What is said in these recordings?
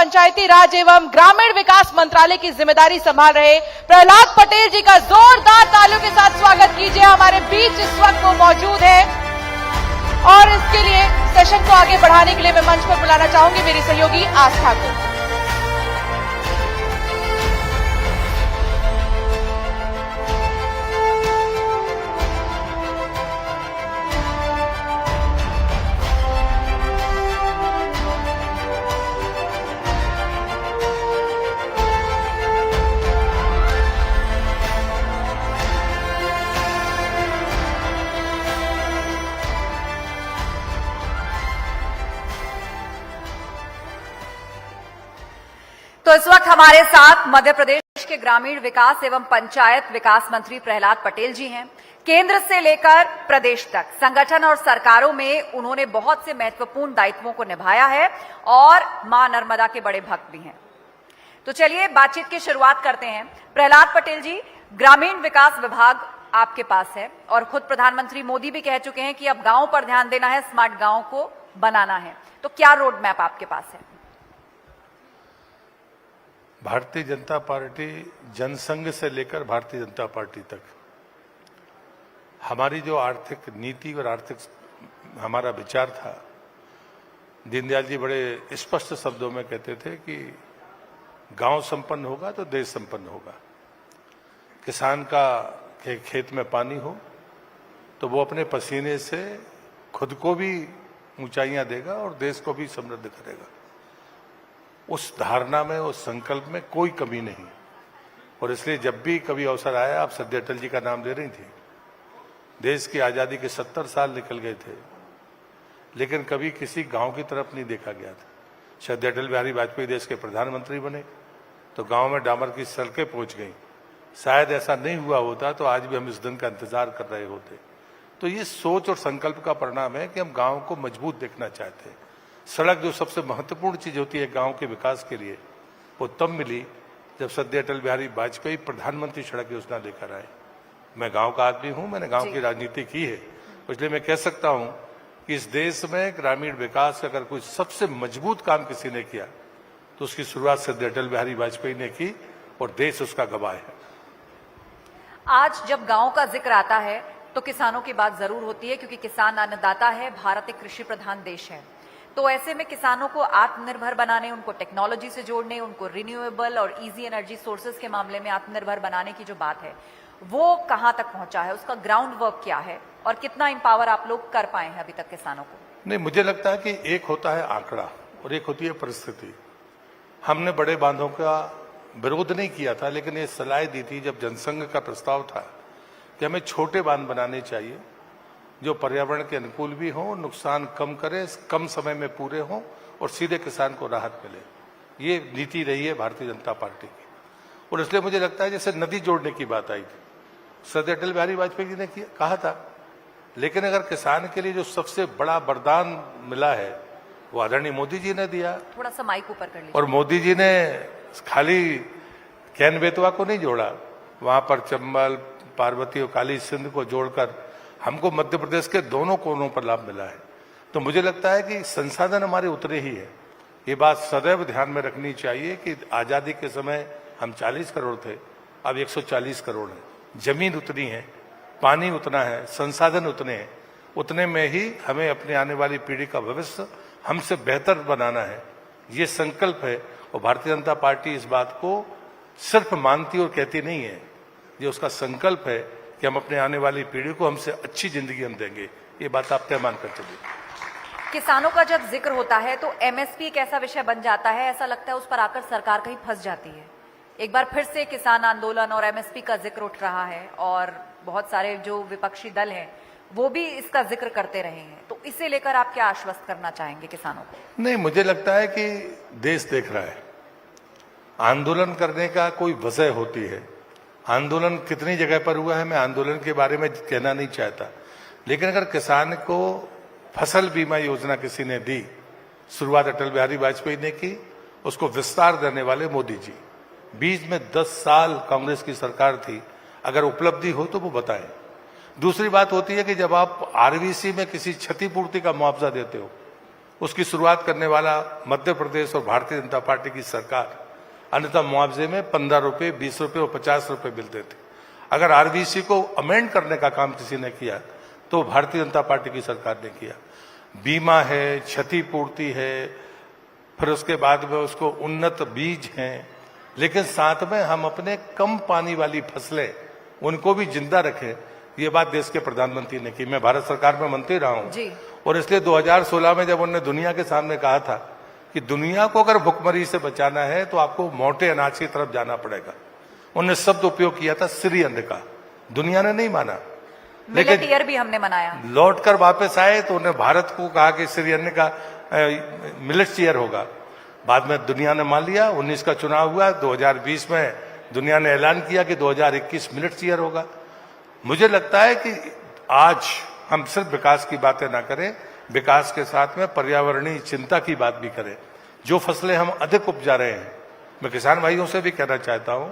पंचायती राज एवं ग्रामीण विकास मंत्रालय की जिम्मेदारी संभाल रहे प्रहलाद पटेल जी का जोरदार तालियों के साथ स्वागत कीजिए। हमारे बीच इस वक्त वो मौजूद है और इसके लिए सेशन को आगे बढ़ाने के लिए मैं मंच पर बुलाना चाहूंगी मेरी सहयोगी आस्था को। तो इस वक्त हमारे साथ मध्य प्रदेश के ग्रामीण विकास एवं पंचायत विकास मंत्री प्रहलाद पटेल जी हैं। केंद्र से लेकर प्रदेश तक संगठन और सरकारों में उन्होंने बहुत से महत्वपूर्ण दायित्वों को निभाया है और मां नर्मदा के बड़े भक्त भी हैं। तो चलिए बातचीत की शुरुआत करते हैं। प्रहलाद पटेल जी, ग्रामीण विकास विभाग आपके पास है और खुद प्रधानमंत्री मोदी भी कह चुके हैं कि अब गांव पर ध्यान देना है, स्मार्ट गांव को बनाना है। तो क्या रोड मैप आपके पास है? भारतीय जनता पार्टी जनसंघ से लेकर भारतीय जनता पार्टी तक हमारी जो आर्थिक नीति और आर्थिक हमारा विचार था, दीनदयाल जी बड़े स्पष्ट शब्दों में कहते थे कि गांव संपन्न होगा तो देश संपन्न होगा। किसान का खेत में पानी हो तो वो अपने पसीने से खुद को भी ऊंचाइयां देगा और देश को भी समृद्ध करेगा। उस धारणा में, उस संकल्प में कोई कमी नहीं। और इसलिए जब भी कभी अवसर आया, आप सध्या अटल जी का नाम ले रही थी, देश की आजादी के 70 साल निकल गए थे लेकिन कभी किसी गांव की तरफ नहीं देखा गया था। सध्या अटल बिहारी वाजपेयी देश के प्रधानमंत्री बने तो गांव में डामर की सड़कें पहुंच गई। शायद ऐसा नहीं हुआ होता तो आज भी हम इस दिन का इंतजार कर रहे होते। तो ये सोच और संकल्प का परिणाम है कि हम गांव को मजबूत देखना चाहते हैं। सड़क जो सबसे महत्वपूर्ण चीज होती है गांव के विकास के लिए, वो तब मिली जब सध्या अटल बिहारी वाजपेयी प्रधानमंत्री सड़क योजना लेकर आए। मैं गांव का आदमी हूं, मैंने गांव की राजनीति की है, इसलिए मैं कह सकता हूं कि इस देश में ग्रामीण विकास का अगर कोई सबसे मजबूत काम किसी ने किया तो उसकी शुरुआत सध्या अटल बिहारी वाजपेयी ने की और देश उसका गवाह है। आज जब गांव का जिक्र आता है तो किसानों की बात जरूर होती है, क्योंकि किसान अन्नदाता है, भारत एक कृषि प्रधान देश है। तो ऐसे में किसानों को आत्मनिर्भर बनाने, उनको टेक्नोलॉजी से जोड़ने, उनको रिन्यूएबल और इजी एनर्जी सोर्सेज के मामले में आत्मनिर्भर बनाने की जो बात है वो कहां तक पहुंचा है? उसका ग्राउंड वर्क क्या है और कितना एम्पावर आप लोग कर पाए हैं अभी तक किसानों को? नहीं, मुझे लगता है कि एक होता है आंकड़ा और एक होती है परिस्थिति। हमने बड़े बांधों का विरोध नहीं किया था, लेकिन ये सलाह दी थी जब जनसंघ का प्रस्ताव था कि हमें छोटे बांध बनाने चाहिए जो पर्यावरण के अनुकूल भी हो, नुकसान कम करे, कम समय में पूरे हों और सीधे किसान को राहत मिले। ये नीति रही है भारतीय जनता पार्टी की। और इसलिए मुझे लगता है जैसे नदी जोड़ने की बात आई थी, सदैव अटल बिहारी वाजपेयी जी ने कहा था, लेकिन अगर किसान के लिए जो सबसे बड़ा वरदान मिला है वो आदरणीय मोदी जी ने दिया। थोड़ा सा माइक ऊपर कर लीजिए। और मोदी जी ने खाली कैन बेतवा को नहीं जोड़ा, वहां पर चंबल, पार्वती और काली सिंध को जोड़कर हमको मध्य प्रदेश के दोनों कोनों पर लाभ मिला है। तो मुझे लगता है कि संसाधन हमारे उतरे ही है। ये बात सदैव ध्यान में रखनी चाहिए कि आजादी के समय हम 40 करोड़ थे, अब 140 करोड़ है। जमीन उतनी है, पानी उतना है, संसाधन उतने हैं, उतने में ही हमें अपने आने वाली पीढ़ी का भविष्य हमसे बेहतर बनाना है। ये संकल्प है और भारतीय जनता पार्टी इस बात को सिर्फ मानती और कहती नहीं है, ये उसका संकल्प है कि हम अपने आने वाली पीढ़ी को हमसे अच्छी जिंदगी हम देंगे। ये बात आप तय मान कर चलिए। किसानों का जब जिक्र होता है तो एमएसपी एक ऐसा विषय बन जाता है, ऐसा लगता है उस पर आकर सरकार कहीं फंस जाती है। एक बार फिर से किसान आंदोलन और एमएसपी का जिक्र उठ रहा है और बहुत सारे जो विपक्षी दल हैं वो भी इसका जिक्र करते रहे हैं। तो इसे लेकर आप क्या आश्वस्त करना चाहेंगे किसानों को? नहीं, मुझे लगता है कि देश देख रहा है। आंदोलन करने का कोई वजह होती है। आंदोलन कितनी जगह पर हुआ है मैं आंदोलन के बारे में कहना नहीं चाहता, लेकिन अगर किसान को फसल बीमा योजना किसी ने दी, शुरुआत अटल बिहारी वाजपेयी ने की, उसको विस्तार देने वाले मोदी जी। बीच में 10 साल कांग्रेस की सरकार थी, अगर उपलब्धि हो तो वो बताएं। दूसरी बात होती है कि जब आप आरवीसी में किसी क्षतिपूर्ति का मुआवजा देते हो उसकी शुरुआत करने वाला मध्य प्रदेश और भारतीय जनता पार्टी की सरकार, अन्यथा मुआवजे में 15 रुपए, 20 रुपए और 50 रुपए मिलते थे। अगर आरबीसी को अमेंड करने का काम किसी ने किया तो भारतीय जनता पार्टी की सरकार ने किया। बीमा है, क्षतिपूर्ति है, फिर उसके बाद में उसको उन्नत बीज हैं, लेकिन साथ में हम अपने कम पानी वाली फसलें उनको भी जिंदा रखें, ये बात देश के प्रधानमंत्री ने की। मैं भारत सरकार में मंत्री रहा हूं और इसलिए 2016 में जब उन्होंने दुनिया के सामने कहा था कि दुनिया को अगर भुखमरी से बचाना है तो आपको मोटे अनाज की तरफ जाना पड़ेगा, उन्होंने शब्द उपयोग किया था श्री अन्न का। दुनिया ने नहीं माना, मिलेट ईयर भी हमने मनाया। लौट कर वापस आए तो उन्होंने भारत को कहा कि श्री अन्न का मिलेट्स ईयर होगा। बाद में दुनिया ने मान लिया, 19 का चुनाव हुआ, 2020 में दुनिया ने ऐलान किया कि 2021 मिलेट्स ईयर होगा। मुझे लगता है कि आज हम सिर्फ विकास की बातें ना करें, विकास के साथ में पर्यावरणीय चिंता की बात भी करें। जो फसलें हम अधिक उपजा रहे हैं, मैं किसान भाइयों से भी कहना चाहता हूं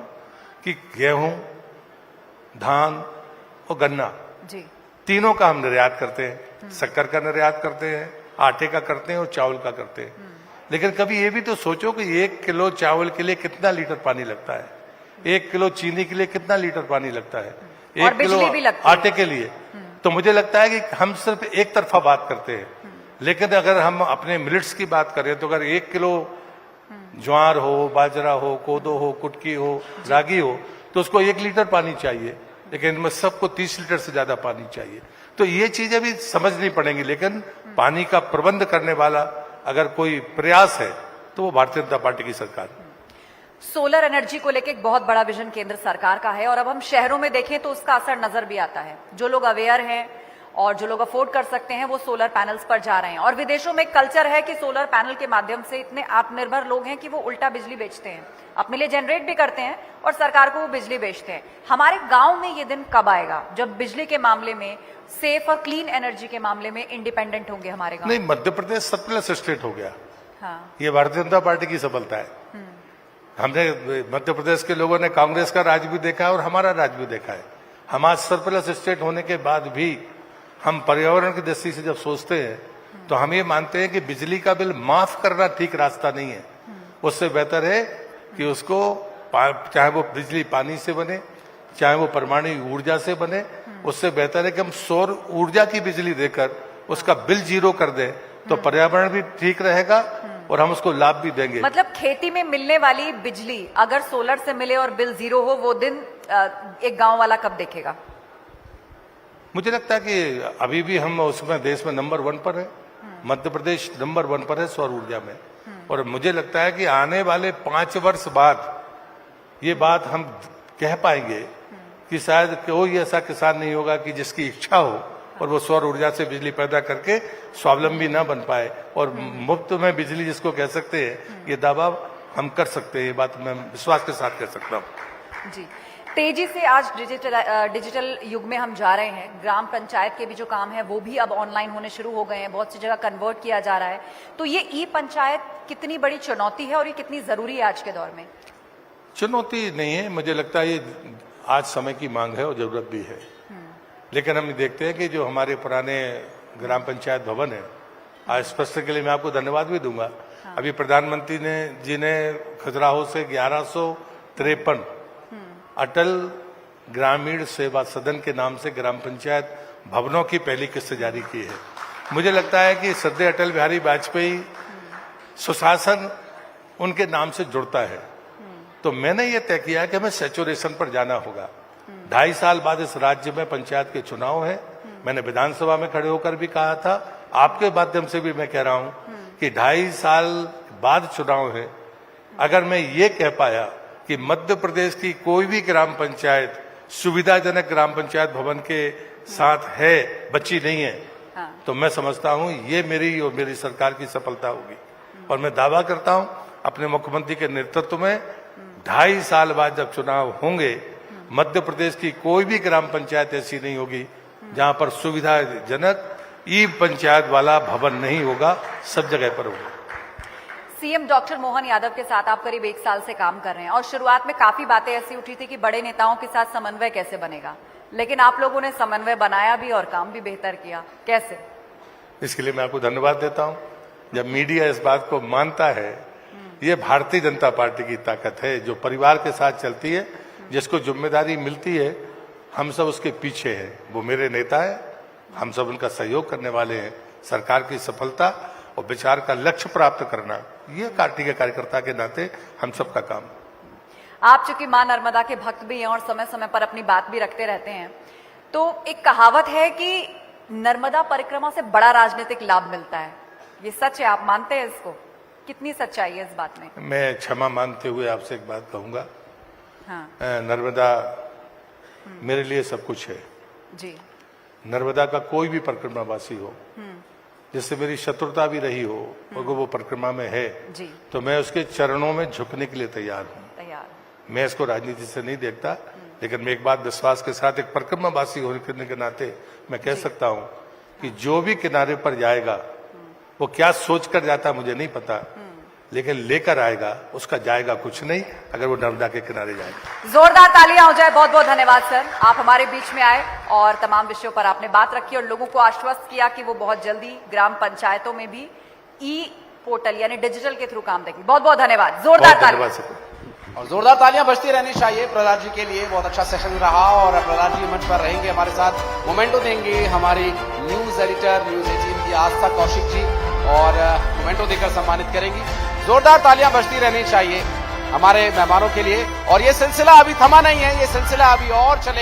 कि गेहूं, धान और गन्ना तीनों का हम निर्यात करते हैं। शक्कर का निर्यात करते हैं, आटे का करते हैं और चावल का करते हैं। लेकिन कभी ये भी तो सोचो कि 1 किलो चावल के लिए कितना लीटर पानी लगता है, 1 किलो चीनी के लिए कितना लीटर पानी लगता है, 1 किलो आटे के लिए। तो मुझे लगता है कि हम सिर्फ एक तरफा बात करते हैं, लेकिन अगर हम अपने मिलेट्स की बात करें तो अगर 1 किलो ज्वार हो, बाजरा हो, कोदो हो, कुटकी हो, रागी हो तो उसको 1 लीटर पानी चाहिए, लेकिन इनमें सबको 30 लीटर से ज्यादा पानी चाहिए। तो ये चीजें भी समझनी पड़ेंगी, लेकिन पानी का प्रबंध करने वाला अगर कोई प्रयास है तो वो भारतीय जनता पार्टी की सरकार है। सोलर एनर्जी को लेकर एक बहुत बड़ा विजन केंद्र सरकार का है और अब हम शहरों में देखें तो उसका असर नजर भी आता है। जो लोग अवेयर हैं और जो लोग अफोर्ड कर सकते हैं वो सोलर पैनल्स पर जा रहे हैं। और विदेशों में कल्चर है कि सोलर पैनल के माध्यम से इतने आत्मनिर्भर लोग हैं कि वो उल्टा बिजली बेचते हैं, अपने लिए जनरेट भी करते हैं और सरकार को वो बिजली बेचते हैं। हमारे गांव में ये दिन कब आएगा जब बिजली के मामले में, सेफ और क्लीन एनर्जी के मामले में इंडिपेंडेंट होंगे हमारे गांव? नहीं, मध्य प्रदेश सरप्लस स्टेट हो गया। हाँ, ये भारतीय जनता पार्टी की सफलता है। हमने मध्य प्रदेश के लोगों ने कांग्रेस का राज भी देखा है और हमारा राज भी देखा है। हम आज सरप्लस स्टेट होने के बाद भी हम पर्यावरण की दृष्टि से जब सोचते हैं तो हम ये मानते हैं कि बिजली का बिल माफ करना ठीक रास्ता नहीं है। उससे बेहतर है कि उसको चाहे वो बिजली पानी से बने, चाहे वो परमाणु ऊर्जा से बने, उससे बेहतर है कि हम सौर ऊर्जा की बिजली देकर उसका बिल 0 कर दें, तो पर्यावरण भी ठीक रहेगा और हम उसको लाभ भी देंगे। मतलब खेती में मिलने वाली बिजली अगर सोलर से मिले और बिल 0 हो, वो दिन एक गांव वाला कब देखेगा? मुझे लगता है कि अभी भी हम उसमें देश में नंबर 1 पर है। मध्य प्रदेश नंबर 1 पर है सौर ऊर्जा में। और मुझे लगता है कि आने वाले 5 वर्ष बाद ये बात हम कह पाएंगे कि शायद कोई ऐसा किसान नहीं होगा कि जिसकी इच्छा हो और वो सौर ऊर्जा से बिजली पैदा करके स्वावलंबी ना बन पाए। और मुफ्त में बिजली जिसको कह सकते हैं, ये दावा हम कर सकते हैं। ये बात मैं विश्वास के साथ कह सकता हूँ। जी, तेजी से आज डिजिटल युग में हम जा रहे हैं। ग्राम पंचायत के भी जो काम है वो भी अब ऑनलाइन होने शुरू हो गए हैं, बहुत सी जगह कन्वर्ट किया जा रहा है। तो ये ई पंचायत कितनी बड़ी चुनौती है और ये कितनी जरूरी है आज के दौर में? चुनौती नहीं है, मुझे लगता है ये आज समय की मांग है और जरूरत भी है। लेकिन हम देखते हैं कि जो हमारे पुराने ग्राम पंचायत भवन है, आज स्पष्ट के लिए मैं आपको धन्यवाद भी दूंगा। अभी प्रधानमंत्री जी ने खजुराहो से 1153 अटल ग्रामीण सेवा सदन के नाम से ग्राम पंचायत भवनों की पहली किस्त जारी की है। मुझे लगता है कि श्रद्धेय अटल बिहारी वाजपेयी सुशासन उनके नाम से जुड़ता है। तो मैंने ये तय किया कि हमें सैचुरेशन पर जाना होगा। 2.5 साल बाद इस राज्य में पंचायत के चुनाव है। मैंने विधानसभा में खड़े होकर भी कहा था, आपके माध्यम से भी मैं कह रहा हूं कि 2.5 साल बाद चुनाव है। अगर मैं ये कह पाया कि मध्य प्रदेश की कोई भी ग्राम पंचायत सुविधाजनक ग्राम पंचायत भवन के साथ है, बची नहीं है, तो मैं समझता हूं ये मेरी और मेरी सरकार की सफलता होगी। और मैं दावा करता हूं अपने मुख्यमंत्री के नेतृत्व में 2.5 साल बाद जब चुनाव होंगे, मध्य प्रदेश की कोई भी ग्राम पंचायत ऐसी नहीं होगी जहां पर सुविधाजनक ई पंचायत वाला भवन नहीं होगा, सब जगह पर होगा। सीएम डॉक्टर मोहन यादव के साथ आप करीब 1 साल से काम कर रहे हैं और शुरुआत में काफी बातें ऐसी उठी थी कि बड़े नेताओं के साथ समन्वय कैसे बनेगा, लेकिन आप लोगों ने समन्वय बनाया भी और काम भी बेहतर किया। कैसे? इसके लिए मैं आपको धन्यवाद देता हूं। जब मीडिया इस बात को मानता है, ये भारतीय जनता पार्टी की ताकत है, जो परिवार के साथ चलती है, जिसको जिम्मेदारी मिलती है, हम सब उसके पीछे हैं। वो मेरे नेता है, हम सब उनका सहयोग करने वाले हैं। सरकार की सफलता और विचार का लक्ष्य प्राप्त करना, ये पार्टी के कार्यकर्ता के नाते हम सबका काम। आप चूंकि मां नर्मदा के भक्त भी हैं और समय समय पर अपनी बात भी रखते रहते हैं, तो एक कहावत है कि नर्मदा परिक्रमा से बड़ा राजनीतिक लाभ मिलता है। ये सच है? आप मानते हैं इसको? कितनी सच्चाई है इस बात में? मैं क्षमा मांगते हुए आपसे एक बात कहूंगा। हाँ। नर्मदा मेरे लिए सब कुछ है जी। नर्मदा का कोई भी परिक्रमावासी हो, जिससे मेरी शत्रुता भी रही हो, अगर वो परिक्रमा में है जी, तो मैं उसके चरणों में झुकने के लिए तैयार हूँ। मैं इसको राजनीति से नहीं देखता, लेकिन मैं एक बात विश्वास के साथ एक परिक्रमावासी होने के नाते मैं कह सकता हूँ कि जो भी किनारे पर जाएगा, वो क्या सोच कर जाता मुझे नहीं पता, लेकिन लेकर आएगा, उसका जाएगा कुछ नहीं अगर वो नर्मदा के किनारे जाएगा। जोरदार तालियां हो जाए। बहुत बहुत धन्यवाद सर, आप हमारे बीच में आए और तमाम विषयों पर आपने बात रखी और लोगों को आश्वस्त किया कि वो बहुत जल्दी ग्राम पंचायतों में भी ई पोर्टल यानी डिजिटल के थ्रू काम देंगे। बहुत बहुत धन्यवाद। जोरदार तालियां और जोरदार तालियां बजती रहनी चाहिए प्रहलाद जी के लिए। बहुत अच्छा सेशन रहा और प्रहलाद जी मंच पर रहेंगे, हमारे साथ मोमेंटो देंगे हमारी न्यूज एडिटर न्यूज 18 की आस्था कौशिक जी, और मोमेंटो देकर सम्मानित करेंगी। जोरदार तालियां बजती रहनी चाहिए हमारे मेहमानों के लिए। और ये सिलसिला अभी थमा नहीं है, ये सिलसिला अभी और चलेगा।